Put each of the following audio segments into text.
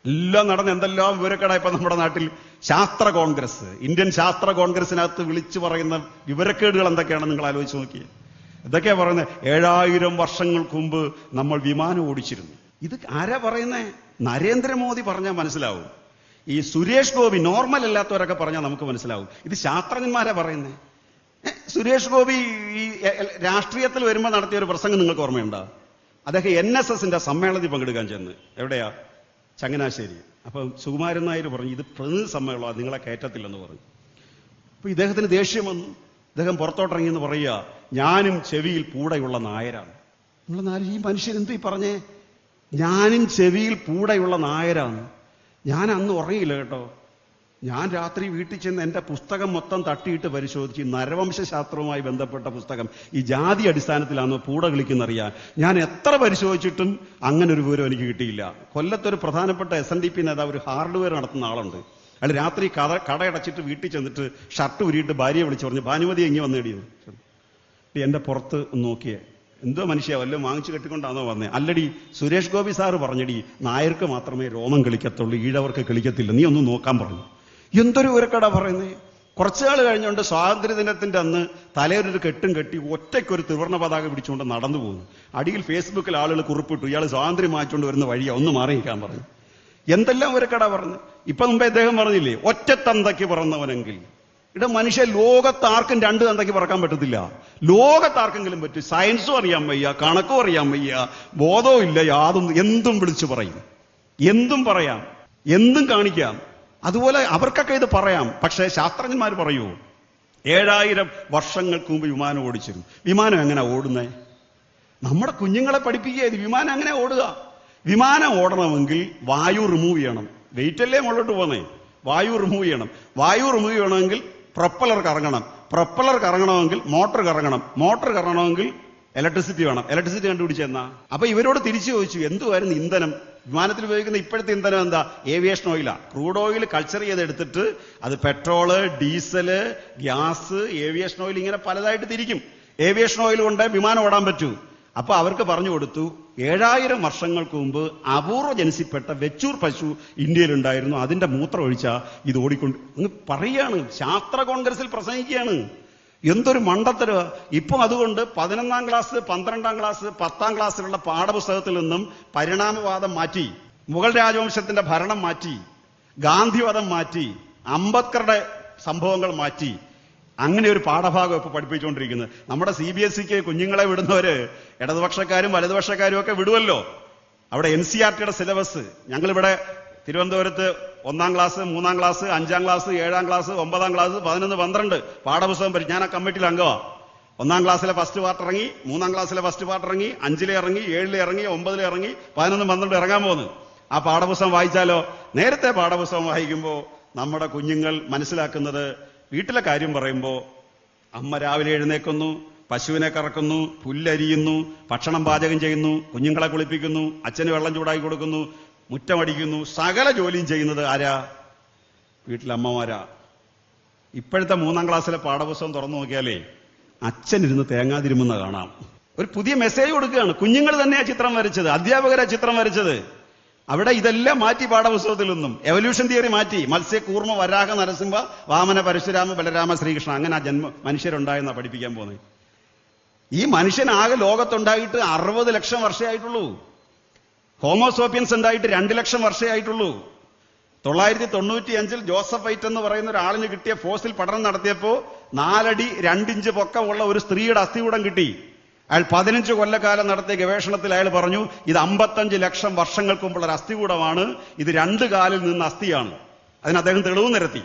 എല്ലാം നടന്ന് എന്തെല്ലാം വിവരക്കേടാ ഇപ്പൊ നമ്മുടെ നാട്ടിൽ. ശാസ്ത്ര കോൺഗ്രസ്, ഇന്ത്യൻ ശാസ്ത്ര കോൺഗ്രസിനകത്ത് വിളിച്ചു പറയുന്ന വിവരക്കേടുകൾ എന്തൊക്കെയാണെന്ന് നിങ്ങൾ ആലോചിച്ച് നോക്കിയേ. എന്തൊക്കെയാ പറയുന്നത്? 7000 വർഷങ്ങൾക്ക് മുമ്പ് നമ്മൾ വിമാനം ഓടിച്ചിരുന്നു. ഇത് ആരാ പറയുന്നേ? നരേന്ദ്രമോദി പറഞ്ഞാൽ മനസ്സിലാവും. ഈ സുരേഷ് ഗോപി, നോർമൽ അല്ലാത്തവരൊക്കെ പറഞ്ഞാൽ നമുക്ക് മനസ്സിലാവും. ഇത് ശാസ്ത്രജ്ഞന്മാരാ പറയുന്നേ. സുരേഷ് ഗോപി ഈ രാഷ്ട്രീയത്തിൽ വരുമ്പോൾ നടത്തിയ ഒരു പ്രസംഗം നിങ്ങൾക്ക് ഓർമ്മയുണ്ടോ? അദ്ദേഹം NSSന്റെ സമ്മേളനത്തിൽ പങ്കെടുക്കാൻ ചെന്ന്. എവിടെയാ? ചങ്ങനാശ്ശേരി. അപ്പൊ സുകുമാരൻ നായർ പറഞ്ഞു, ഇത് പ്രതിനിധി സമ്മേളനം, നിങ്ങളെ കയറ്റത്തില്ലെന്ന് പറഞ്ഞു. അപ്പൊ ഇദ്ദേഹത്തിന് ദേഷ്യം വന്നു. ഇദ്ദേഹം പുറത്തോട്ടിറങ്ങിയെന്ന് പറയുക, ഞാനും ചെവിയിൽ പൂടയുള്ള നായരാണ്. ഈ മനുഷ്യൻ എന്തു പറഞ്ഞേ? ഞാനും ചെവിയിൽ പൂടയുള്ള നായരാണ്. ഞാൻ അന്ന് ഉറങ്ങിയില്ല കേട്ടോ. ഞാൻ രാത്രി വീട്ടിൽ ചെന്ന് എൻ്റെ പുസ്തകം മൊത്തം തട്ടിയിട്ട് പരിശോധിച്ച്, നരവംശാസ്ത്രവുമായി ബന്ധപ്പെട്ട പുസ്തകം, ഈ ജാതി അടിസ്ഥാനത്തിലാണോ പൂട കളിക്കുന്നറിയാൻ ഞാൻ എത്ര പരിശോധിച്ചിട്ടും അങ്ങനെ ഒരു വിവരം എനിക്ക് കിട്ടിയില്ല. കൊല്ലത്തൊരു പ്രധാനപ്പെട്ട SNDP നേതാവ്, ഒരു ഹാർഡ്വെയർ നടത്തുന്ന ആളുണ്ട്. അയാൾ രാത്രി കടയടച്ചിട്ട് വീട്ടിൽ ചെന്നിട്ട് ഷർട്ട് ഉരിയിട്ട് ഭാര്യയെ വിളിച്ചു പറഞ്ഞു, ഭാനുമതി എങ്ങി വന്നേടിയത്. എൻ്റെ പുറത്ത് നോക്കിയേ, എന്തോ മനുഷ്യ വല്ലതും വാങ്ങിച്ചു കെട്ടിക്കൊണ്ടാണോ വന്നേ? അല്ലടി, സുരേഷ് ഗോപി സാറ് പറഞ്ഞടി, നായർക്ക് മാത്രമേ രോമം കളിക്കത്തുള്ളൂ, ഈഴവർക്ക് കളിക്കത്തില്ല, നീ ഒന്ന് നോക്കാൻ പറഞ്ഞു. എന്തൊരു ഉരക്കടാ പറയുന്നേ. കുറച്ചുനാൾ കഴിഞ്ഞുകൊണ്ട് സ്വാതന്ത്ര്യദിനത്തിന്റെ അന്ന് തലയൊരു കെട്ടും കെട്ടി ഒറ്റയ്ക്കൊരു ത്രിവർണ്ണ പതാക പിടിച്ചുകൊണ്ട് നടന്നു പോകുന്നു. അടിയിൽ ഫേസ്ബുക്കിൽ ആളുകൾ കുറിപ്പിട്ടു, ഇയാൾ സ്വാതന്ത്ര്യം മാറ്റിക്കൊണ്ട് വരുന്ന വഴിയാ, ഒന്ന് മാറി നിൽക്കാൻ പറഞ്ഞു. എന്തെല്ലാം ഉരക്കടാ പറഞ്ഞു. ഇപ്പൊ മുമ്പേ അദ്ദേഹം പറഞ്ഞില്ലേ, ഒറ്റ തന്തയ്ക്ക് പറന്നവനെങ്കിൽ. ഇവിടെ മനുഷ്യ ലോകത്താർക്കും 2 തന്തയ്ക്ക് പറക്കാൻ പറ്റത്തില്ല. ലോകത്താർക്കെങ്കിലും പറ്റും. സയൻസും അറിയാൻ വയ്യ, കണക്കും അറിയാൻ വയ്യ, ബോധവും ഇല്ല, യാതൊന്നും. എന്തും വിളിച്ചു പറയും, എന്തും പറയാം, എന്തും കാണിക്കാം. അതുപോലെ അവർക്കൊക്കെ ഇത് പറയാം. പക്ഷേ ശാസ്ത്രജ്ഞന്മാർ പറയൂ, 7000 വർഷങ്ങൾക്ക് മുമ്പ് വിമാനം ഓടിച്ചിരുന്നു. വിമാനം എങ്ങനെ ഓടുന്നേ? നമ്മുടെ കുഞ്ഞുങ്ങളെ പഠിപ്പിക്കുക, ഇത് വിമാനം എങ്ങനെ ഓടുക? വിമാനം ഓടണമെങ്കിൽ വായു റിമൂവ് ചെയ്യണം. വെയിറ്റല്ലേ മുകളിലോട്ട് പോന്നേ, വായു റിമൂവ് ചെയ്യണം. വായു റിമൂവ് ചെയ്യണമെങ്കിൽ പ്രൊപ്പലർ കറങ്ങണം. പ്രൊപ്പലർ കറങ്ങണമെങ്കിൽ മോട്ടർ കറങ്ങണം. മോട്ടർ കറങ്ങണമെങ്കിൽ ഇലക്ട്രിസിറ്റി വേണം. ഇലക്ട്രിസിറ്റി കണ്ടുപിടിച്ചെന്നാ. അപ്പൊ ഇവരോട് തിരിച്ചു ചോദിച്ചു, എന്തുവായിരുന്നു ഇന്ധനം? വിമാനത്തിൽ ഉപയോഗിക്കുന്ന ഇപ്പോഴത്തെ ഇന്ധനം എന്താ? ഏവിയേഷൻ ഓയിലാ. ക്രൂഡ് ഓയിൽ കൾച്ചർ ചെയ്തെടുത്തിട്ട് അത് petrol, diesel, gas, aviation oil, ഇങ്ങനെ പലതായിട്ട് തിരിക്കും. ഏവിയേഷൻ ഓയിൽ കൊണ്ട് വിമാനം ഓടാൻ പറ്റൂ. അപ്പൊ അവർക്ക് പറഞ്ഞു കൊടുത്തു, 7000 വർഷങ്ങൾക്ക് മുമ്പ് അപൂർവ ജനിസിൽപ്പെട്ട വെച്ചൂർ പശു ഇന്ത്യയിലുണ്ടായിരുന്നു, അതിന്റെ മൂത്രം ഒഴിച്ചാ ഇത് ഓടിക്കൊണ്ട് അങ്ങ് പറയാണ്. ശാസ്ത്ര കോൺഗ്രസിൽ പ്രസംഗിക്കുകയാണ്. എന്തൊരു മണ്ടത്തര. ഇപ്പൊ അതുകൊണ്ട് 11ാം ക്ലാസ്, 12ാം ക്ലാസ്, 10ാം ക്ലാസ്സിലുള്ള പാഠപുസ്തകത്തിൽ നിന്നും പരിണാമവാദം മാറ്റി, മുഗൾ രാജവംശത്തിന്റെ ഭരണം മാറ്റി, ഗാന്ധിവാദം മാറ്റി, അംബേദ്കറുടെ സംഭവങ്ങൾ മാറ്റി, അങ്ങനെ ഒരു പാഠഭാഗം ഇപ്പൊ പഠിപ്പിച്ചുകൊണ്ടിരിക്കുന്നത്. നമ്മുടെ CBSEക്ക് കുഞ്ഞുങ്ങളെ വിടുന്നവര് ഇടതുപക്ഷക്കാരും വലതുപക്ഷക്കാരും ഒക്കെ വിടുമല്ലോ. അവിടെ NCERTയുടെ സിലബസ് ഞങ്ങളിവിടെ തിരുവനന്തപുരത്ത് 1ാം class, 3ാം class, 5ാം class, 7ാം class, 9ാം class, 11, 12 പാഠപുസ്തകം ഞാൻ ആ കമ്മിറ്റിയിൽ അംഗമാ. 1ാം ക്ലാസ്സിലെ ഫസ്റ്റ് പാർട്ട് ഇറങ്ങി, 3ാം ക്ലാസ്സിലെ ഫസ്റ്റ് പാർട്ട് ഇറങ്ങി, 5ലെ ഇറങ്ങി, 7ലെ ഇറങ്ങി, 9ലെ ഇറങ്ങി, 11, 12 ഇറങ്ങാൻ പോകുന്നു. ആ പാഠപുസ്തകം വായിച്ചാലോ? നേരത്തെ പാഠപുസ്തകം വായിക്കുമ്പോൾ നമ്മുടെ കുഞ്ഞുങ്ങൾ മനസ്സിലാക്കുന്നത്, വീട്ടിലെ കാര്യം പറയുമ്പോൾ അമ്മ രാവിലെ എഴുന്നേക്കുന്നു, പശുവിനെ കറക്കുന്നു, പുല്ലരിയുന്നു, ഭക്ഷണം പാചകം ചെയ്യുന്നു, കുഞ്ഞുങ്ങളെ കുളിപ്പിക്കുന്നു, അച്ഛന് വെള്ളം ചൂടാക്കി കൊടുക്കുന്നു, മുറ്റമടിക്കുന്നു, സകല ജോലിയും ചെയ്യുന്നത് ആരാ? വീട്ടിലമ്മമാരാ. ഇപ്പോഴത്തെ 3ാം ക്ലാസ്സിലെ പാഠപുസ്തകം തുറന്നു നോക്കിയാലേ അച്ഛനിരുന്ന് തേങ്ങാതിരുമെന്ന് കാണാം. ഒരു പുതിയ മെസ്സേജ് കൊടുക്കുകയാണ്. കുഞ്ഞുങ്ങൾ തന്നെയാ ചിത്രം വരച്ചത്, അധ്യാപകരാ ചിത്രം വരച്ചത്. അവിടെ ഇതെല്ലാം മാറ്റി പാഠപുസ്തകത്തിൽ നിന്നും. എവല്യൂഷൻ തിയറി മാറ്റി. മത്സ്യ, കൂർമ്മ, വരാഹ, നരസിംഹ, വാമന, പരശുരാമ, ബലരാമ, ശ്രീകൃഷ്ണ, അങ്ങനെ ആ മനുഷ്യരുണ്ടായെന്നാ പഠിപ്പിക്കാൻ പോകുന്നത്. ഈ മനുഷ്യനാകെ ലോകത്തുണ്ടായിട്ട് 60 ലക്ഷം വർഷമായിട്ടുള്ളൂ. ഹോമോസോപ്പിയൻസ് ഉണ്ടായിട്ട് 2 ലക്ഷം വർഷമായിട്ടുള്ളൂ. 995 ജോസഫ് വൈറ്റ് എന്ന് പറയുന്ന ഒരാളിന് കിട്ടിയ ഫോസിൽ പഠനം നടത്തിയപ്പോ 4 അടി 2 ഇഞ്ച് പൊക്കമുള്ള ഒരു സ്ത്രീയുടെ അസ്ഥികൂടം കിട്ടി. അയാൾ 15 കൊല്ലക്കാലം നടത്തിയ ഗവേഷണത്തിൽ അയാൾ പറഞ്ഞു, ഇത് 55 ലക്ഷം വർഷങ്ങൾക്ക് മുമ്പുള്ള ഒരു അസ്ഥികൂടമാണ്, ഇത് 2 കാലിൽ നിന്ന് അസ്ഥിയാണ്. അതിന് അദ്ദേഹം തെളിവ് നിരത്തി.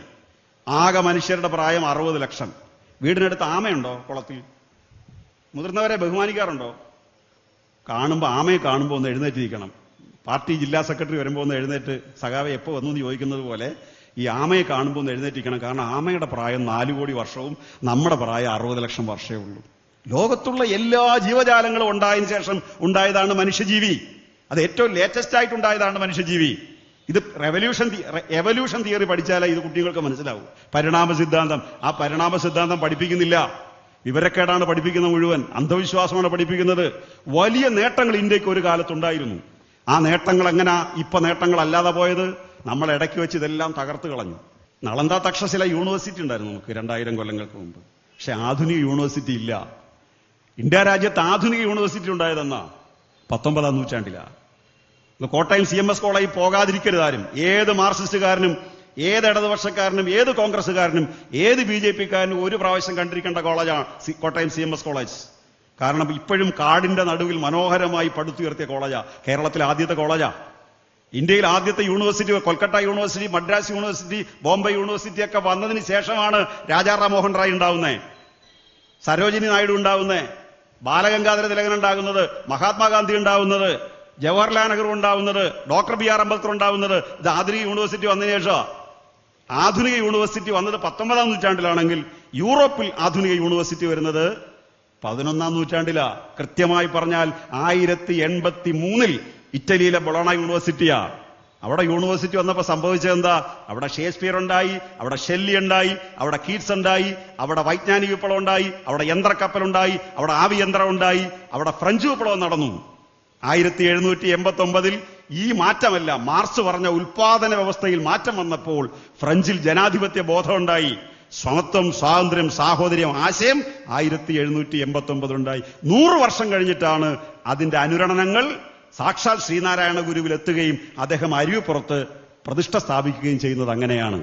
ആകെ മനുഷ്യരുടെ പ്രായം 60 ലക്ഷം. വീടിനടുത്ത് ആമയുണ്ടോ? കുളത്തിൽ മുതിർന്നവരെ ബഹുമാനിക്കാറുണ്ടോ? കാണുമ്പോൾ ആമയെ കാണുമ്പോൾ ഒന്ന് എഴുന്നേറ്റിരിക്കണം. പാർട്ടി ജില്ലാ സെക്രട്ടറി വരുമ്പോൾ ഒന്ന് എഴുന്നേറ്റ്, സഖാവെ എപ്പോൾ വന്നു എന്ന് ചോദിക്കുന്നത് പോലെ ഈ ആമയെ കാണുമ്പോൾ ഒന്ന് എഴുന്നേറ്റിരിക്കണം. കാരണം ആമയുടെ പ്രായം 4 കോടി വർഷവും നമ്മുടെ പ്രായം 60 ലക്ഷം വർഷമേ ഉള്ളൂ. ലോകത്തുള്ള എല്ലാ ജീവജാലങ്ങളും ഉണ്ടായതിനു ശേഷം ഉണ്ടായതാണ് മനുഷ്യജീവി. അത് ഏറ്റവും ലേറ്റസ്റ്റ് ആയിട്ടുണ്ടായതാണ് മനുഷ്യജീവി. ഇത് എവല്യൂഷൻ തിയറി പഠിച്ചാലേ ഇത് കുട്ടികൾക്ക് മനസ്സിലാവും. പരിണാമ സിദ്ധാന്തം, ആ പരിണാമ സിദ്ധാന്തം പഠിപ്പിക്കുന്നില്ല. വിവരക്കേടാണ് പഠിപ്പിക്കുന്നത് മുഴുവൻ. അന്ധവിശ്വാസമാണ് പഠിപ്പിക്കുന്നത്. വലിയ നേട്ടങ്ങൾ ഇന്ത്യക്ക് ഒരു കാലത്തുണ്ടായിരുന്നു. ആ നേട്ടങ്ങൾ എങ്ങനെ ഇപ്പൊ നേട്ടങ്ങളല്ലാതെ പോയത്? നമ്മൾ ഇടയ്ക്ക് വെച്ച് ഇതെല്ലാം തകർത്ത് കളഞ്ഞു. നളന്ദ തക്ഷശില യൂണിവേഴ്സിറ്റി ഉണ്ടായിരുന്നു നമുക്ക് 2000 കൊല്ലങ്ങൾക്ക് മുമ്പ്. പക്ഷെ ആധുനിക യൂണിവേഴ്സിറ്റി ഇല്ല. ഇന്ത്യ രാജ്യത്ത് ആധുനിക യൂണിവേഴ്സിറ്റി ഉണ്ടായതെന്നാ 19-ാം നൂറ്റാണ്ടിലാണ്. കോട്ടയം CMS കോളേജിൽ പോകാതിരിക്കരുത് ആരും. ഏത് മാർക്സിസ്റ്റുകാരനും ഏത് ഇടതുപക്ഷക്കാരനും ഏത് കോൺഗ്രസ്സുകാരനും ഏത് BJP-ക്കാരനും ഒരു പ്രാവശ്യം കണ്ടിരിക്കേണ്ട കോളേജാണ് കോട്ടയം CMS കോളേജ്. കാരണം ഇപ്പോഴും കാടിന്റെ നടുവിൽ മനോഹരമായി പടുത്തുയർത്തിയ കോളേജാ. കേരളത്തിലെ ആദ്യത്തെ കോളേജാ. ഇന്ത്യയിൽ ആദ്യത്തെ university Kolkata university, Madras university, Bombay university ഒക്കെ വന്നതിന് ശേഷമാണ് രാജാറാം മോഹൻ റായ് ഉണ്ടാവുന്നേ, സരോജിനി നായിഡു ഉണ്ടാവുന്നേ, ബാലഗംഗാധര തിലകൻ ഉണ്ടാകുന്നത്, മഹാത്മാഗാന്ധി ഉണ്ടാവുന്നത്, ജവഹർലാൽ നെഹ്റു ഉണ്ടാവുന്നത്, ഡോക്ടർ BR അംബേദ്കർ ഉണ്ടാവുന്നത്. ഇത് ആധുനിക യൂണിവേഴ്സിറ്റി വന്നതിന് ശേഷം. ആധുനിക യൂണിവേഴ്സിറ്റി വന്നത് 19-ാം നൂറ്റാണ്ടിലാണെങ്കിൽ യൂറോപ്പിൽ ആധുനിക യൂണിവേഴ്സിറ്റി വരുന്നത് 11-ാം നൂറ്റാണ്ടിലാ. കൃത്യമായി പറഞ്ഞാൽ 1083-ൽ ഇറ്റലിയിലെ ബൊളോണ യൂണിവേഴ്സിറ്റിയാ. അവിടെ യൂണിവേഴ്സിറ്റി വന്നപ്പോ സംഭവിച്ചത് എന്താ? അവിടെ ഷേക്സ്പിയർ ഉണ്ടായി, അവിടെ ഷെല്ലി ഉണ്ടായി, അവിടെ കീറ്റ്സ് ഉണ്ടായി, അവിടെ വൈജ്ഞാനിക വിപ്ലവം ഉണ്ടായി, അവിടെ യന്ത്രക്കപ്പലുണ്ടായി, അവിടെ ആവിയന്ത്രം ഉണ്ടായി, അവിടെ ഫ്രഞ്ച് വിപ്ലവം നടന്നു. 1789-ൽ ഈ മാറ്റമല്ല, മാർക്സ് പറഞ്ഞ ഉൽപാദന വ്യവസ്ഥയിൽ മാറ്റം വന്നപ്പോൾ ഫ്രഞ്ചിൽ ജനാധിപത്യ ബോധം ഉണ്ടായി. സമത്വം, സ്വാതന്ത്ര്യം, സാഹോദര്യം ആശയം 1789-ലുണ്ടായി. 100 വർഷം കഴിഞ്ഞിട്ടാണ് അതിന്റെ അനുരണനങ്ങൾ സാക്ഷാൽ ശ്രീനാരായണ ഗുരുവിൽ എത്തുകയും അദ്ദേഹം അരുവിപ്പുറത്ത് പ്രതിഷ്ഠ സ്ഥാപിക്കുകയും ചെയ്യുന്നത് അങ്ങനെയാണ്.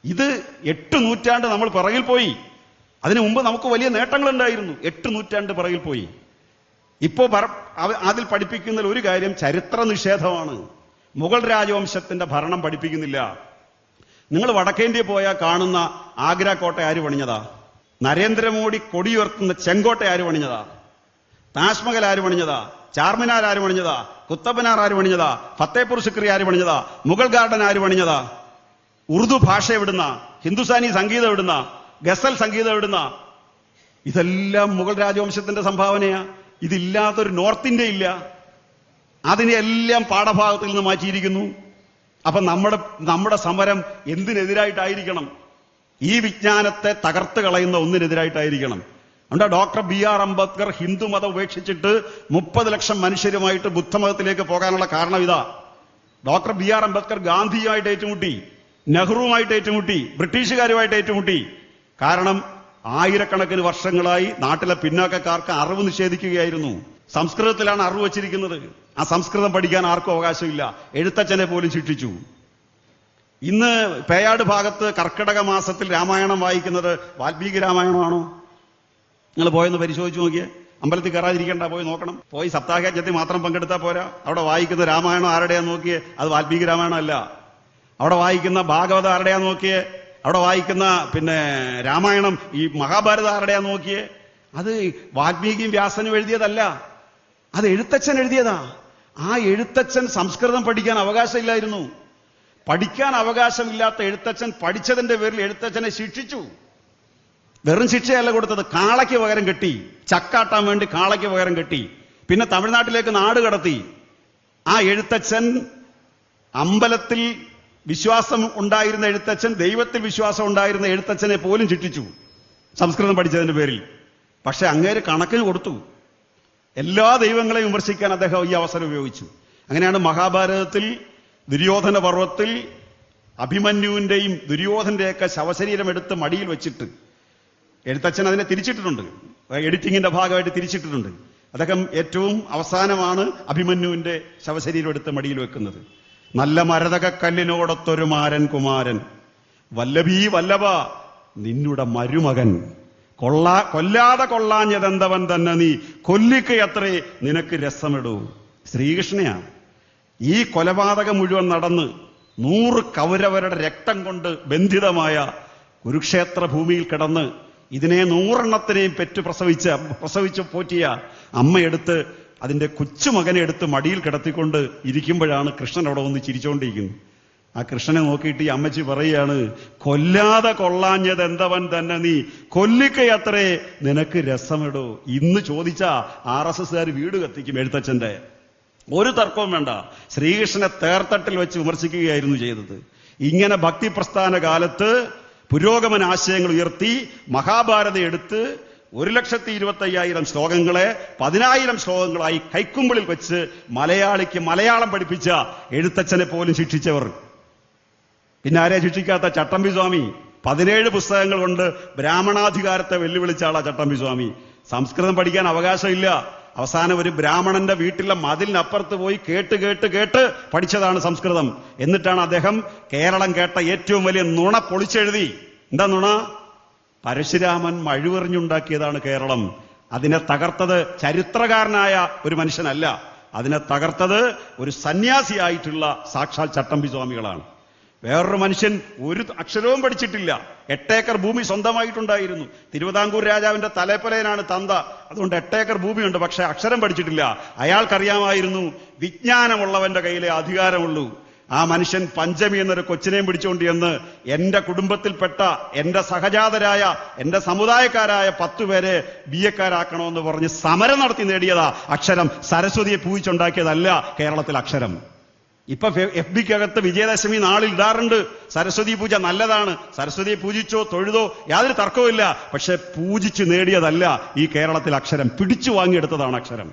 ഇത് 8 നൂറ്റാണ്ട് നമ്മൾ പിറകിൽ പോയി. അതിനു മുമ്പ് നമുക്ക് വലിയ നേട്ടങ്ങളുണ്ടായിരുന്നു. 8 നൂറ്റാണ്ട് പിറകിൽ പോയി. ഇപ്പോ അതിൽ പഠിപ്പിക്കുന്ന ഒരു കാര്യം ചരിത്ര നിഷേധമാണ്. മുഗൾ രാജവംശത്തിന്റെ ഭരണം പഠിപ്പിക്കുന്നില്ല. നിങ്ങൾ വടക്കേന്ത്യ പോയാൽ കാണുന്ന ആഗ്ര കോട്ട ആര് പണിഞ്ഞതാ? നരേന്ദ്രമോദി കൊടിയുയർത്തുന്ന ചെങ്കോട്ട ആര് പണിഞ്ഞതാ? താജ്മഹൽ ആര് പണിഞ്ഞതാ? ചാർമിനാർ ആര് പണിഞ്ഞതാ? കുത്തബ്മിനാർ ആര് പണിഞ്ഞതാ? ഫത്തേപൂർ സിക്രി ആര് പണിഞ്ഞതാ? മുഗൾ ഗാർഡൻ ആര് പണിഞ്ഞതാ? ഉറുദു ഭാഷ എവിടുന്ന? ഹിന്ദുസ്ഥാനി സംഗീതം എവിടുന്ന? ഗസൽ സംഗീതം എവിടുന്ന? ഇതെല്ലാം മുഗൾ രാജവംശത്തിന്റെ സംഭാവനയാ. ഇതില്ലാത്തൊരു നോർത്ത് ഇന്ത്യ ഇല്ല. അതിനെല്ലാം പാഠഭാഗത്തിൽ നിന്ന് മാറ്റിയിരിക്കുന്നു. അപ്പൊ നമ്മുടെ സമരം എന്തിനെതിരായിട്ടായിരിക്കണം? ഈ വിജ്ഞാനത്തെ തകർത്ത് കളയുന്ന ഒന്നിനെതിരായിട്ടായിരിക്കണം. അതുകൊണ്ട് ഡോക്ടർ BR അംബേദ്കർ ഹിന്ദുമതം ഉപേക്ഷിച്ചിട്ട് 30 ലക്ഷം മനുഷ്യരുമായിട്ട് ബുദ്ധമതത്തിലേക്ക് പോകാനുള്ള കാരണം ഇതാ. ഡോക്ടർ BR അംബേദ്കർ ഗാന്ധിയുമായിട്ട് ഏറ്റുമുട്ടി, നെഹ്റുവുമായിട്ട് ഏറ്റുമുട്ടി, ബ്രിട്ടീഷുകാരുമായിട്ട് ഏറ്റുമുട്ടി. കാരണം ആയിരക്കണക്കിന് വർഷങ്ങളായി നാട്ടിലെ പിന്നാക്കക്കാർക്ക് അറിവ് നിഷേധിക്കുകയായിരുന്നു. സംസ്കൃതത്തിലാണ് അറിവ് വച്ചിരിക്കുന്നത്. ആ സംസ്കൃതം പഠിക്കാൻ ആർക്കും അവകാശമില്ല. എഴുത്തച്ഛനെ പോലും ശിക്ഷിച്ചു. ഇന്ന് പേയാട് ഭാഗത്ത് കർക്കിടക മാസത്തിൽ രാമായണം വായിക്കുന്നത് വാൽമീകി രാമായണമാണോ? നിങ്ങൾ പോയെന്ന് പരിശോധിച്ചു നോക്കിയേ. അമ്പലത്തിൽ കയറാതിരിക്കേണ്ട, പോയി നോക്കണം. പോയി സപ്താഹയജ്ഞത്തിൽ മാത്രം പങ്കെടുത്താൽ പോരാ. അവിടെ വായിക്കുന്ന രാമായണം ആരുടെയാന്ന് നോക്കിയേ, അത് വാൽമീകി രാമായണം അല്ല. അവിടെ വായിക്കുന്ന ഭാഗവതം ആരുടെയാന്ന് നോക്കിയേ, അവിടെ വായിക്കുന്ന രാമായണം ഈ മഹാഭാരതം ആരുടെയാന്ന് നോക്കിയേ, അത് വാൽമീകിയും വ്യാസനും എഴുതിയതല്ല, അത് എഴുത്തച്ഛൻ എഴുതിയതാ. ആ എഴുത്തച്ഛൻ സംസ്കൃതം പഠിക്കാൻ അവകാശമില്ലായിരുന്നു. പഠിക്കാൻ അവകാശമില്ലാത്ത എഴുത്തച്ഛൻ പഠിച്ചതിന്റെ പേരിൽ എഴുത്തച്ഛനെ ശിക്ഷിച്ചു. വെറും ശിക്ഷയല്ല കൊടുത്തത്, കാളയ്ക്ക് പകരം കെട്ടി, ചക്കാട്ടാൻ വേണ്ടി കാളയ്ക്ക് പകരം കെട്ടി. പിന്നെ തമിഴ്നാട്ടിലേക്ക് നാട് കടത്തി. ആ എഴുത്തച്ഛൻ അമ്പലത്തിൽ വിശ്വാസം ഉണ്ടായിരുന്ന എഴുത്തച്ഛൻ, ദൈവത്തിൽ വിശ്വാസം ഉണ്ടായിരുന്ന എഴുത്തച്ഛനെ പോലും ശിക്ഷിച്ചു സംസ്കൃതം പഠിച്ചതിന്റെ പേരിൽ. പക്ഷെ അങ്ങേര് കണക്കിന് കൊടുത്തു. എല്ലാ ദൈവങ്ങളെയും വിമർശിക്കാൻ അദ്ദേഹം ഈ അവസരം ഉപയോഗിച്ചു. അങ്ങനെയാണ് മഹാഭാരതത്തിൽ ദുര്യോധന പർവ്വത്തിൽ അഭിമന്യുവിന്റെയും ദുര്യോധന്റെയൊക്കെ ശവശരീരം എടുത്ത് മടിയിൽ വെച്ചിട്ട് എഴുത്തച്ഛൻ അതിനെ തിരിച്ചിട്ടിട്ടുണ്ട്. എഡിറ്റിങ്ങിന്റെ ഭാഗമായിട്ട് തിരിച്ചിട്ടിട്ടുണ്ട്. അദ്ദേഹം ഏറ്റവും അവസാനമാണ് അഭിമന്യുവിന്റെ ശവശരീരം എടുത്ത് മടിയിൽ വെക്കുന്നത്. നല്ല മരതകക്കല്ലിനോടൊത്തൊരു മാരൻ കുമാരൻ, വല്ലഭീ വല്ലഭ നിന്നുടെ മരുമകൻ, കൊല്ലാതെ കൊള്ളാഞ്ഞതെന്തവൻ തന്നെ നീ, കൊല്ലിക്കയത്രേ നിനക്ക് രസമിടൂ. ശ്രീകൃഷ്ണയാ. ഈ കൊലപാതകം മുഴുവൻ നടന്ന് 100 കൗരവരുടെ രക്തം കൊണ്ട് ബന്ധിതമായ കുരുക്ഷേത്ര ഭൂമിയിൽ കിടന്ന് ഇതിനെ 100 എണ്ണത്തിനെയും പ്രസവിച്ച് പോറ്റിയ അമ്മയെടുത്ത് അതിന്റെ കൊച്ചുമകനെ എടുത്ത് മടിയിൽ കിടത്തിക്കൊണ്ട് ഇരിക്കുമ്പോഴാണ് കൃഷ്ണൻ അവിടെ വന്ന് ചിരിച്ചുകൊണ്ടിരിക്കുന്നത്. ആ കൃഷ്ണനെ നോക്കിയിട്ട് ഈ അമ്മച്ചി പറയുകയാണ്, കൊല്ലാതെ കൊള്ളാഞ്ഞത് എന്തവൻ തന്നെ നീ, കൊല്ലിക്കയത്രേ നിനക്ക് രസമിടൂ. ഇന്ന് ചോദിച്ചാ RSSകാർ വീട് കത്തിക്കും എഴുത്തച്ഛന്റെ. ഒരു തർക്കവും വേണ്ട. ശ്രീകൃഷ്ണനെ തേർത്തട്ടിൽ വെച്ച് വിമർശിക്കുകയായിരുന്നു ചെയ്തത്. ഇങ്ങനെ ഭക്തിപ്രസ്ഥാന കാലത്ത് പുരോഗമന ആശയങ്ങൾ ഉയർത്തി മഹാഭാരതം എടുത്ത് 1,25,000 ശ്ലോകങ്ങളെ 10,000 ശ്ലോകങ്ങളായി കൈക്കുമ്പിളിൽ വെച്ച് മലയാളിക്ക് മലയാളം പഠിപ്പിച്ച എഴുത്തച്ഛനെ പോലും ശിക്ഷിച്ചവർ. പിന്നെ ആരെ ശിക്ഷിക്കാത്ത? ചട്ടമ്പി സ്വാമി. 17 പുസ്തകങ്ങൾ കൊണ്ട് ബ്രാഹ്മണാധികാരത്തെ വെല്ലുവിളിച്ച ആളാ ചട്ടമ്പി സ്വാമി. സംസ്കൃതം പഠിക്കാൻ അവകാശമില്ല. അവസാനം ഒരു ബ്രാഹ്മണന്റെ വീട്ടിലെ മതിലിനപ്പുറത്ത് പോയി കേട്ട് പഠിച്ചതാണ് സംസ്കൃതം. എന്നിട്ടാണ് അദ്ദേഹം കേരളം കേട്ട ഏറ്റവും വലിയ നുണ പൊളിച്ചെഴുതി. എന്താ നുണ? പരശുരാമൻ മഴുവെറിഞ്ഞുണ്ടാക്കിയതാണ് കേരളം. അതിനെ തകർത്തത് ചരിത്രകാരനായ ഒരു മനുഷ്യനല്ല, അതിനെ തകർത്തത് ഒരു സന്യാസിയായിട്ടുള്ള സാക്ഷാൽ ചട്ടമ്പി സ്വാമികളാണ്. വേറൊരു മനുഷ്യൻ ഒരു അക്ഷരവും പഠിച്ചിട്ടില്ല. 8 ഏക്കർ ഭൂമി സ്വന്തമായിട്ടുണ്ടായിരുന്നു. തിരുവിതാംകൂർ രാജാവിന്റെ തലേപ്പലയനാണ് തന്ത. അതുകൊണ്ട് 8 ഏക്കർ ഭൂമിയുണ്ട്. പക്ഷെ അക്ഷരം പഠിച്ചിട്ടില്ല. അയാൾക്കറിയാമായിരുന്നു വിജ്ഞാനമുള്ളവന്റെ കയ്യിലെ അധികാരമുള്ളൂ. ആ മനുഷ്യൻ പഞ്ചമി എന്നൊരു കൊച്ചിനെയും പിടിച്ചുകൊണ്ട് എന്ന് എന്റെ കുടുംബത്തിൽപ്പെട്ട എന്റെ സഹജാതരായ എന്റെ സമുദായക്കാരായ 10 പേരെ ബിഎക്കാരാക്കണമെന്ന് പറഞ്ഞ് സമരം നടത്തി നേടിയതാ അക്ഷരം. സരസ്വതിയെ പൂജിച്ചുണ്ടാക്കിയതല്ല കേരളത്തിൽ അക്ഷരം. ഇപ്പൊ FBക്കകത്ത് വിജയദശമി നാളിൽ ഇടാറുണ്ട് സരസ്വതി പൂജ. നല്ലതാണ്. സരസ്വതിയെ പൂജിച്ചോ തൊഴുതോ യാതൊരു തർക്കവുമില്ല. പക്ഷെ പൂജിച്ച് നേടിയതല്ല ഈ കേരളത്തിൽ അക്ഷരം. പിടിച്ചു വാങ്ങിയെടുത്തതാണ് അക്ഷരം.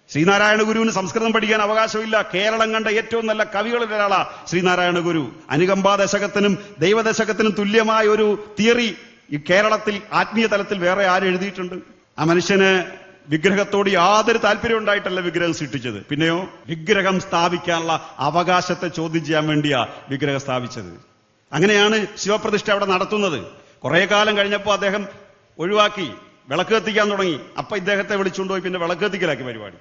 ശ്രീനാരായണ ഗുരുവിന് സംസ്കൃതം പഠിക്കാൻ അവകാശമില്ല. കേരളം കണ്ട ഏറ്റവും നല്ല കവികളിൽ ഒരാളാ ശ്രീനാരായണ ഗുരു. അനുകമ്പാ ദശകത്തിനും ദൈവദശകത്തിനും തുല്യമായ ഒരു തിയറി ഈ കേരളത്തിൽ ആത്മീയ തലത്തിൽ വേറെ ആരും എഴുതിയിട്ടുണ്ട്? ആ മനുഷ്യന് വിഗ്രഹത്തോട് യാതൊരു താല്പര്യം ഉണ്ടായിട്ടല്ല വിഗ്രഹം സൃഷ്ടിച്ചത്. പിന്നെയോ വിഗ്രഹം സ്ഥാപിക്കാനുള്ള അവകാശത്തെ ചോദ്യം ചെയ്യാൻ വേണ്ടിയാ വിഗ്രഹം സ്ഥാപിച്ചത്. അങ്ങനെയാണ് ശിവപ്രതിഷ്ഠ അവിടെ നടത്തുന്നത്. കുറെ കാലം കഴിഞ്ഞപ്പോൾ അദ്ദേഹം ഒഴിവാക്കി, വിളക്ക് കത്തിക്കാൻ തുടങ്ങി. അപ്പൊ ഇദ്ദേഹത്തെ വിളിച്ചുകൊണ്ടുപോയി പിന്നെ വിളക്ക് കത്തിക്കലാക്കി പരിപാടി.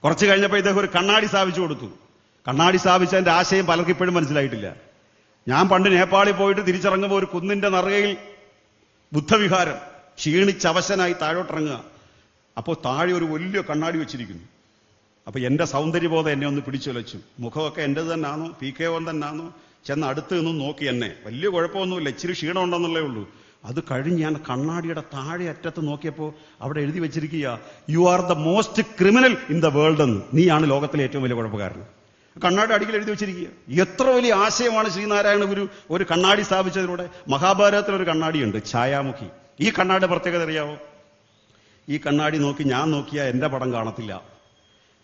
കുറച്ച് കഴിഞ്ഞപ്പോൾ ഇദ്ദേഹം ഒരു കണ്ണാടി സ്ഥാപിച്ചു കൊടുത്തു. കണ്ണാടി സ്ഥാപിച്ചതിന്റെ ആശയം പലർക്കും ഇപ്പോഴും മനസ്സിലായിട്ടില്ല. ഞാൻ പണ്ട് നേപ്പാളിൽ പോയിട്ട് തിരിച്ചിറങ്ങുമ്പോൾ ഒരു കുന്നിന്റെ നറുകയിൽ ബുദ്ധവിഹാരം, ക്ഷീണിച്ചവശനായി താഴോട്ടിറങ്ങുക. അപ്പോൾ താഴെ ഒരു വലിയ കണ്ണാടി വെച്ചിരിക്കുന്നു. അപ്പൊ എന്റെ സൗന്ദര്യബോധം എന്നെ ഒന്ന് പിടിച്ചുലച്ചു. മുഖമൊക്കെ എന്റേത് തന്നെയാണോ PK തന്നെയാണോ ചെന്ന് അടുത്ത് നിന്നും നോക്കി. എന്നെ വലിയ കുഴപ്പമൊന്നുമില്ല, ഇച്ചിരി ക്ഷീണം ഉണ്ടെന്നുള്ളേ ഉള്ളൂ. അത് കഴിഞ്ഞ് ഞാൻ കണ്ണാടിയുടെ താഴെ അറ്റത്ത് നോക്കിയപ്പോൾ അവിടെ എഴുതി വെച്ചിരിക്കുക, you are the most criminal in the world എന്ന്. നീയാണ് ലോകത്തിലെ ഏറ്റവും വലിയ കുഴപ്പക്കാരൻ. കണ്ണാടി അടിക്കൽ എഴുതി വെച്ചിരിക്കുക. എത്ര വലിയ ആശയമാണ് ശ്രീനാരായണ ഗുരു ഒരു കണ്ണാടി സ്ഥാപിച്ചതിലൂടെ. മഹാഭാരതത്തിലൊരു കണ്ണാടിയുണ്ട്, ഛായാമുഖി. ഈ കണ്ണാടിയുടെ പ്രത്യേകത അറിയാവോ? ഈ കണ്ണാടി നോക്കി ഞാൻ നോക്കിയാൽ എന്റെ പടം കാണത്തില്ല.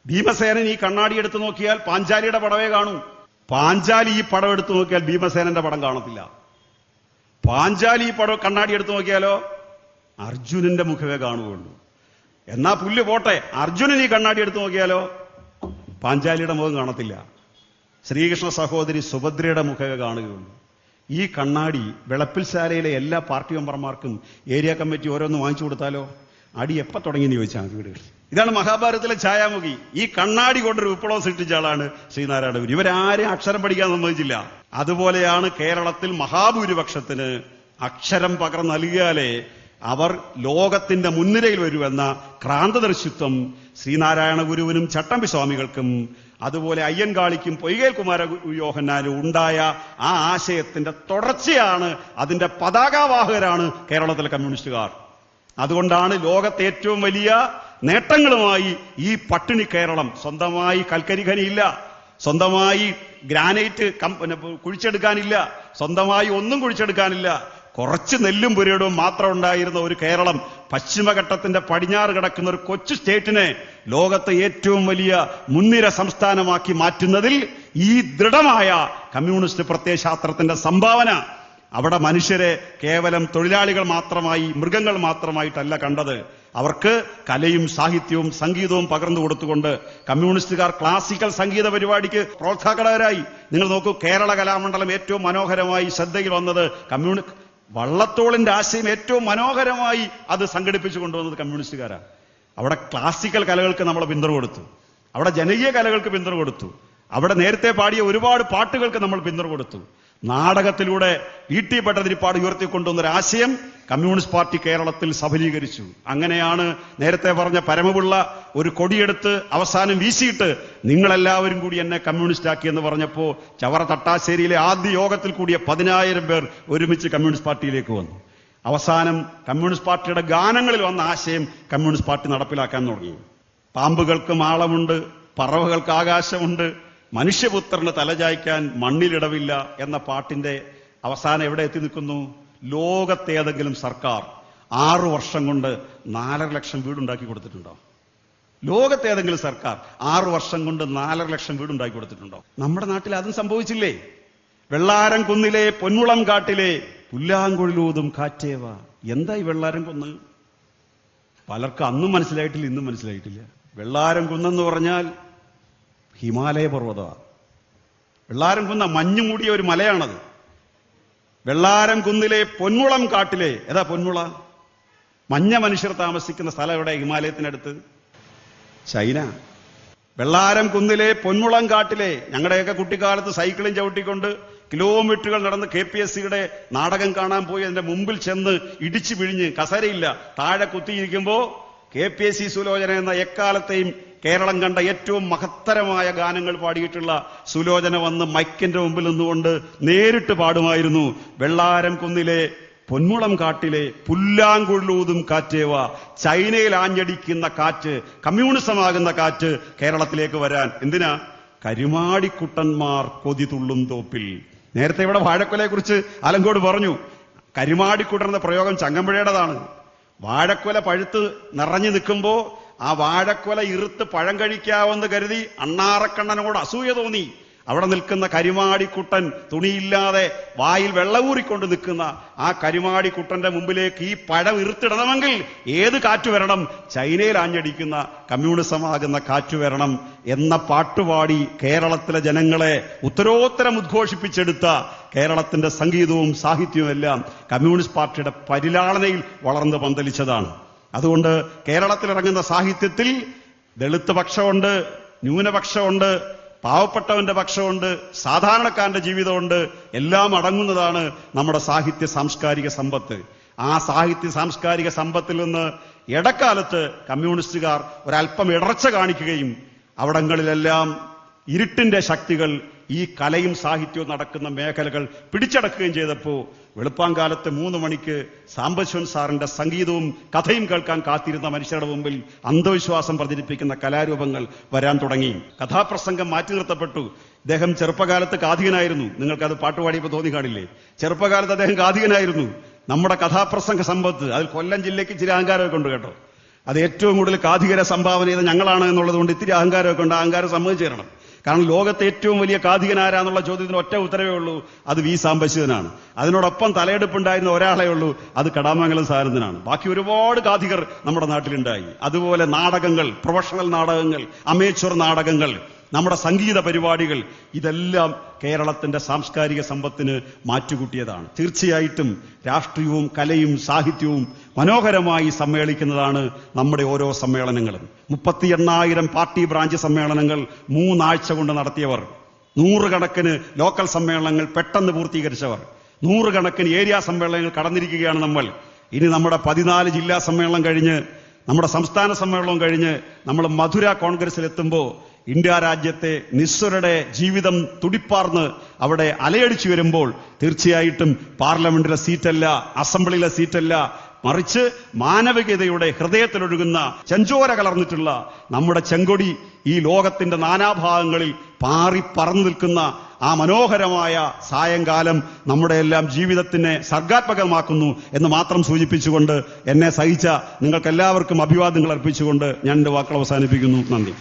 ഭീമസേനൻ ഈ കണ്ണാടി എടുത്തു നോക്കിയാൽ പാഞ്ചാലിയുടെ പടവേ കാണൂ. പാഞ്ചാലി ഈ പടം എടുത്തു നോക്കിയാൽ ഭീമസേനന്റെ പടം കാണത്തില്ല. പാഞ്ചാലി ഈ പടം കണ്ണാടി എടുത്തു നോക്കിയാലോ അർജുനന്റെ മുഖമേ കാണുകയുള്ളൂ. എന്നാ പുല്ല് പോട്ടെ, അർജുനൻ ഈ കണ്ണാടി എടുത്തു നോക്കിയാലോ പാഞ്ചാലിയുടെ മുഖം കാണത്തില്ല. ശ്രീകൃഷ്ണ സഹോദരി സുഭദ്രയുടെ മുഖമേ കാണുകയുള്ളൂ. ഈ കണ്ണാടി വെളപ്പിൽശാലയിലെ എല്ലാ പാർട്ടി മെമ്പർമാർക്കും ഏരിയ കമ്മിറ്റി ഓരോന്ന് വാങ്ങിച്ചു കൊടുത്താലോ അടി എപ്പ തുടങ്ങിയെന്ന് ചോദിച്ചാൽ വീടുകൾ. ഇതാണ് മഹാഭാരതത്തിലെ ഛായാമുഖി. ഈ കണ്ണാടി കൊണ്ടൊരു വിപ്ലവം സൃഷ്ടിച്ച ആളാണ് ശ്രീനാരായണ ഗുരു. ഇവരാരെയും അക്ഷരം പഠിക്കാൻ സമ്മതിച്ചില്ല. അതുപോലെയാണ് കേരളത്തിൽ മഹാഭൂരിപക്ഷത്തിന് അക്ഷരം പകർന്നു നൽകിയാലേ അവർ ലോകത്തിന്റെ മുൻനിരയിൽ വരുമെന്ന ക്രാന്തദർശിത്വം ശ്രീനാരായണ ഗുരുവിനും ചട്ടമ്പി സ്വാമികൾക്കും അതുപോലെ അയ്യൻകാളിക്കും പൊയ്കേൽ കുമാര യോഹന്നാനും ഉണ്ടായ ആ ആശയത്തിന്റെ തുടർച്ചയാണ്, അതിന്റെ പതാകാവാഹകരാണ് കേരളത്തിലെ കമ്മ്യൂണിസ്റ്റുകാർ. അതുകൊണ്ടാണ് ലോകത്തെ ഏറ്റവും വലിയ നേട്ടങ്ങളുമായി ഈ പട്ടിണി കേരളം. സ്വന്തമായി കൽക്കരി ഖനിയില്ല, സ്വന്തമായി ഗ്രാനൈറ്റ് കുഴിച്ചെടുക്കാനില്ല, സ്വന്തമായി ഒന്നും കുഴിച്ചെടുക്കാനില്ല. കുറച്ച് നെല്ലും പുരയിടവും മാത്രം ഉണ്ടായിരുന്ന ഒരു കേരളം പശ്ചിമഘട്ടത്തിന്റെ പടിഞ്ഞാറ് കിടക്കുന്ന ഒരു കൊച്ചു സ്റ്റേറ്റിനെ ലോകത്തെ ഏറ്റവും വലിയ മുൻനിര സംസ്ഥാനമാക്കി മാറ്റുന്നതിൽ ഈ ദൃഢമായ കമ്മ്യൂണിസ്റ്റ് പ്രത്യയശാസ്ത്രത്തിന്റെ സംഭാവന. അവിടെ മനുഷ്യരെ കേവലം തൊഴിലാളികൾ മാത്രമായി, മൃഗങ്ങൾ മാത്രമായിട്ടല്ല കണ്ടത്. അവർക്ക് കലയും സാഹിത്യവും സംഗീതവും പകർന്നു കൊടുത്തുകൊണ്ട് കമ്മ്യൂണിസ്റ്റുകാർ ക്ലാസിക്കൽ സംഗീത പരിപാടിക്ക് പ്രോത്സാഹകരായി. നിങ്ങൾ നോക്കൂ, കേരള കലാമണ്ഡലം ഏറ്റവും മനോഹരമായി ശ്രദ്ധയിൽ വന്നത് വള്ളത്തോളിന്റെ ആശയം ഏറ്റവും മനോഹരമായി അത് സംഘടിപ്പിച്ചു കൊണ്ടുവന്നത് കമ്മ്യൂണിസ്റ്റുകാരാണ്. അവിടെ ക്ലാസിക്കൽ കലകൾക്ക് നമ്മൾ പിന്തുണ കൊടുത്തു, അവിടെ ജനകീയ കലകൾക്ക് പിന്തുണ കൊടുത്തു, അവിടെ നേരത്തെ പാടിയ ഒരുപാട് പാട്ടുകൾക്ക് നമ്മൾ പിന്തുണ കൊടുത്തു. നാടകത്തിലൂടെ E.T. ഭട്ടതിരിപ്പാട് ഉയർത്തിക്കൊണ്ടുവന്നൊരാശയം കമ്മ്യൂണിസ്റ്റ് പാർട്ടി കേരളത്തിൽ സഫലീകരിച്ചു. അങ്ങനെയാണ് നേരത്തെ പറഞ്ഞ പരമപിള്ള ഒരു കൊടിയെടുത്ത് അവസാനം വീശിയിട്ട് നിങ്ങളെല്ലാവരും കൂടി എന്നെ കമ്മ്യൂണിസ്റ്റ് ആക്കി എന്ന് പറഞ്ഞപ്പോ ചവറ തട്ടാശ്ശേരിയിലെ ആദ്യ യോഗത്തിൽ കൂടിയ 10,000 പേർ ഒരുമിച്ച് കമ്മ്യൂണിസ്റ്റ് പാർട്ടിയിലേക്ക് വന്നു. അവസാനം കമ്മ്യൂണിസ്റ്റ് പാർട്ടിയുടെ ഗാനങ്ങളിൽ വന്ന ആശയം കമ്മ്യൂണിസ്റ്റ് പാർട്ടി നടപ്പിലാക്കാൻ തുടങ്ങി. പാമ്പുകൾക്ക് മാളമുണ്ട്, പറവകൾക്ക് ആകാശമുണ്ട്, മനുഷ്യപുത്രന് തലചായ്ക്കാൻ മണ്ണിലിടവില്ല എന്ന പാട്ടിന്റെ അവസാനം എവിടെ എത്തി നിൽക്കുന്നു? ലോകത്തേതെങ്കിലും സർക്കാർ 6 വർഷം കൊണ്ട് 4.5 ലക്ഷം വീടുണ്ടാക്കി കൊടുത്തിട്ടുണ്ടോ? ലോകത്തെ ഏതെങ്കിലും സർക്കാർ 6 വർഷം കൊണ്ട് 4.5 ലക്ഷം വീടുണ്ടാക്കി കൊടുത്തിട്ടുണ്ടോ? നമ്മുടെ നാട്ടിൽ അതും സംഭവിച്ചില്ലേ? വെള്ളാരം കുന്നിലെ പൊന്മുളം കാട്ടിലെ പുല്ലാങ്കുഴലൂതും കാറ്റേവ. എന്താ ഈ വെള്ളാരം കുന്ന്? പലർക്കും അന്നും മനസ്സിലായിട്ടില്ല, ഇന്നും മനസ്സിലായിട്ടില്ല. വെള്ളാരം കുന്നെന്ന് പറഞ്ഞാൽ ഹിമാലയ പർവ്വതമാണ്. വെള്ളാരം കുന്ന മഞ്ഞു മൂടിയ ഒരു മലയാണത്. വെള്ളാരം കുന്നിലെ പൊന്മുളം കാട്ടിലെ, ഏതാ പൊന്മുള? മഞ്ഞ മനുഷ്യർ താമസിക്കുന്ന സ്ഥലം എവിടെ? ഹിമാലയത്തിനടുത്ത്, ചൈന. വെള്ളാരം കുന്നിലെ പൊന്മുളം കാട്ടിലെ, ഞങ്ങളുടെയൊക്കെ കുട്ടിക്കാലത്ത് സൈക്കിളും ചവിട്ടിക്കൊണ്ട് കിലോമീറ്ററുകൾ നടന്ന് KPSCയുടെ നാടകം കാണാൻ പോയി അതിന്റെ മുമ്പിൽ ചെന്ന് ഇടിച്ചു പിഴിഞ്ഞ്, കസരയില്ല, താഴെ കുത്തിയിരിക്കുമ്പോ KPSC സുലോചന എന്ന എക്കാലത്തെയും കേരളം കണ്ട ഏറ്റവും മഹത്തരമായ ഗാനങ്ങൾ പാടിയിട്ടുള്ള സുലോചന വന്ന് മൈക്കിന്റെ മുമ്പിൽ നിന്നുകൊണ്ട് നേരിട്ട് പാടുമായിരുന്നു. വെള്ളാരം കുന്നിലെ പൊന്മുളം കാട്ടിലെ പുല്ലാങ്കുഴലൂതും കാറ്റേവ. ചൈനയിൽ ആഞ്ഞടിക്കുന്ന കാറ്റ്, കമ്മ്യൂണിസമാകുന്ന കാറ്റ് കേരളത്തിലേക്ക് വരാൻ എന്തിനാ? കരുമാടിക്കുട്ടന്മാർ കൊതി തുള്ളും തോപ്പിൽ. നേരത്തെ ഇവിടെ വാഴക്കൊലയെ കുറിച്ച് അലങ്കോട് പറഞ്ഞു. കരുമാടിക്കുട്ടൻ എന്ന പ്രയോഗം ചങ്ങമ്പുഴയുടേതാണ്. വാഴക്കൊല പഴുത്ത് നിറഞ്ഞു നിൽക്കുമ്പോ ആ വാഴക്കൊല ഇറുത്ത് പഴം കഴിക്കാവെന്ന് കരുതി അണ്ണാറക്കണ്ണനോട് അസൂയ തോന്നി. അവിടെ നിൽക്കുന്ന കരുമാടിക്കുട്ടൻ തുണിയില്ലാതെ വായിൽ വെള്ളമൂറിക്കൊണ്ട് നിൽക്കുന്ന ആ കരുമാടിക്കുട്ടന്റെ മുമ്പിലേക്ക് ഈ പഴം ഇറുത്തിടണമെങ്കിൽ ഏത് കാറ്റ് വരണം? ചൈനയിൽ ആഞ്ഞടിക്കുന്ന കമ്മ്യൂണിസമാകുന്ന കാറ്റ് വരണം എന്ന പാട്ടുപാടി കേരളത്തിലെ ജനങ്ങളെ ഉത്തരോത്തരം ഉദ്ഘോഷിപ്പിച്ചെടുത്ത കേരളത്തിന്റെ സംഗീതവും സാഹിത്യവും എല്ലാം കമ്മ്യൂണിസ്റ്റ് പാർട്ടിയുടെ പരിലാളനയിൽ വളർന്ന് പന്തലിച്ചതാണ്. അതുകൊണ്ട് കേരളത്തിലിറങ്ങുന്ന സാഹിത്യത്തിൽ ദളിത് പക്ഷമുണ്ട്, ന്യൂനപക്ഷമുണ്ട്, പാവപ്പെട്ടവന്റെ പക്ഷമുണ്ട്, സാധാരണക്കാരന്റെ ജീവിതമുണ്ട്, എല്ലാം അടങ്ങുന്നതാണ് നമ്മുടെ സാഹിത്യ സാംസ്കാരിക സമ്പത്ത്. ആ സാഹിത്യ സാംസ്കാരിക സമ്പത്തിൽ നിന്ന് ഇടക്കാലത്ത് കമ്മ്യൂണിസ്റ്റുകാർ ഒരല്പം ഇടർച്ച കാണിക്കുകയും അവിടങ്ങളിലെല്ലാം ഇരുട്ടിന്റെ ശക്തികൾ ഈ കലയും സാഹിത്യവും നടക്കുന്ന മേഖലകൾ പിടിച്ചടക്കുകയും ചെയ്തപ്പോൾ വെളുപ്പാങ്കാലത്ത് 3 മണിക്ക് സാംബശിവൻ സാറിന്റെ സംഗീതവും കഥയും കേൾക്കാൻ കാത്തിരുന്ന മനുഷ്യരുടെ മുമ്പിൽ അന്ധവിശ്വാസം പ്രചരിപ്പിക്കുന്ന കലാരൂപങ്ങൾ വരാൻ തുടങ്ങി. കഥാപ്രസംഗം മാറ്റി നിർത്തപ്പെട്ടു. അദ്ദേഹം ചെറുപ്പകാലത്ത് കാഥികനായിരുന്നു. നിങ്ങൾക്കത് പാട്ടുപാടിയപ്പോൾ തോന്നി കാണില്ലേ? ചെറുപ്പകാലത്ത് അദ്ദേഹം കാഥികനായിരുന്നു. നമ്മുടെ കഥാപ്രസംഗ സമ്പത്ത് അതിൽ കൊല്ലം ജില്ലയ്ക്ക് ഇച്ചിരി അഹങ്കാരമൊക്കെ ഉണ്ട് കേട്ടോ. അത് ഏറ്റവും കൂടുതൽ കാഥികരെ സംഭാവന ചെയ്ത ഞങ്ങളാണ് എന്നുള്ളത് കൊണ്ട് ഇത്തിരി അഹങ്കാരമൊക്കെ ഉണ്ട്. അഹങ്കാരം സമ്മതിച്ചു തരണം. കാരണം ലോകത്തെ ഏറ്റവും വലിയ കാഥികനാരാന്നുള്ള ചോദ്യത്തിന് ഒറ്റ ഉത്തരവേ ഉള്ളൂ, അത് വി സാംബശിവനാണ്. അതിനോടൊപ്പം തലയെടുപ്പുണ്ടായിരുന്ന ഒരാളെ ഉള്ളൂ, അത് കടാമംഗലം സാരഥനാണ്. ബാക്കി ഒരുപാട് കാഥികർ നമ്മുടെ നാട്ടിലുണ്ടായി. അതുപോലെ നാടകങ്ങൾ, പ്രൊഫഷണൽ നാടകങ്ങൾ, അമേച്വർ നാടകങ്ങൾ, നമ്മുടെ സംഗീത പരിപാടികൾ, ഇതെല്ലാം കേരളത്തിന്റെ സാംസ്കാരിക സമ്പത്തിന് മാറ്റുകൂട്ടിയതാണ്. തീർച്ചയായിട്ടും രാഷ്ട്രീയവും കലയും സാഹിത്യവും മനോഹരമായി സമ്മേളിക്കുന്നതാണ് നമ്മുടെ ഓരോ സമ്മേളനങ്ങളും. 38,000 പാർട്ടി ബ്രാഞ്ച് സമ്മേളനങ്ങൾ 3 ആഴ്ച കൊണ്ട് നടത്തിയവർ, 100 കണക്കിന് ലോക്കൽ സമ്മേളനങ്ങൾ പെട്ടെന്ന് പൂർത്തീകരിച്ചവർ, 100 കണക്കിന് ഏരിയ സമ്മേളനങ്ങൾ കടന്നിരിക്കുകയാണ് നമ്മൾ. ഇനി നമ്മുടെ 14 ജില്ലാ സമ്മേളനം കഴിഞ്ഞ്, നമ്മുടെ സംസ്ഥാന സമ്മേളനം കഴിഞ്ഞ് നമ്മൾ മധുര കോൺഗ്രസിലെത്തുമ്പോൾ ഇന്ത്യ രാജ്യത്തെ നിസ്വരുടെ ജീവിതം തുടിപ്പാർന്ന് അവിടെ അലയടിച്ചു വരുമ്പോൾ തീർച്ചയായിട്ടും പാർലമെന്റിലെ സീറ്റല്ല, അസംബ്ലിയിലെ സീറ്റല്ല, മറിച്ച് മാനവികതയുടെ ഹൃദയത്തിലൊഴുകുന്ന ചെഞ്ചോര കലർന്നിട്ടുള്ള നമ്മുടെ ചെങ്കൊടി ഈ ലോകത്തിന്റെ നാനാഭാഗങ്ങളിൽ പാറി പറന്നു നിൽക്കുന്ന ആ മനോഹരമായ സായങ്കാലം നമ്മുടെ എല്ലാം ജീവിതത്തിനെ സർഗാത്മകമാക്കുന്നു എന്ന് മാത്രം സൂചിപ്പിച്ചുകൊണ്ട് എന്നെ സഹിച്ച നിങ്ങൾക്കെല്ലാവർക്കും അഭിവാദ്യങ്ങൾ അർപ്പിച്ചുകൊണ്ട് ഞാൻ എന്റെ വാക്കുകൾ അവസാനിപ്പിക്കുന്നു. നന്ദി.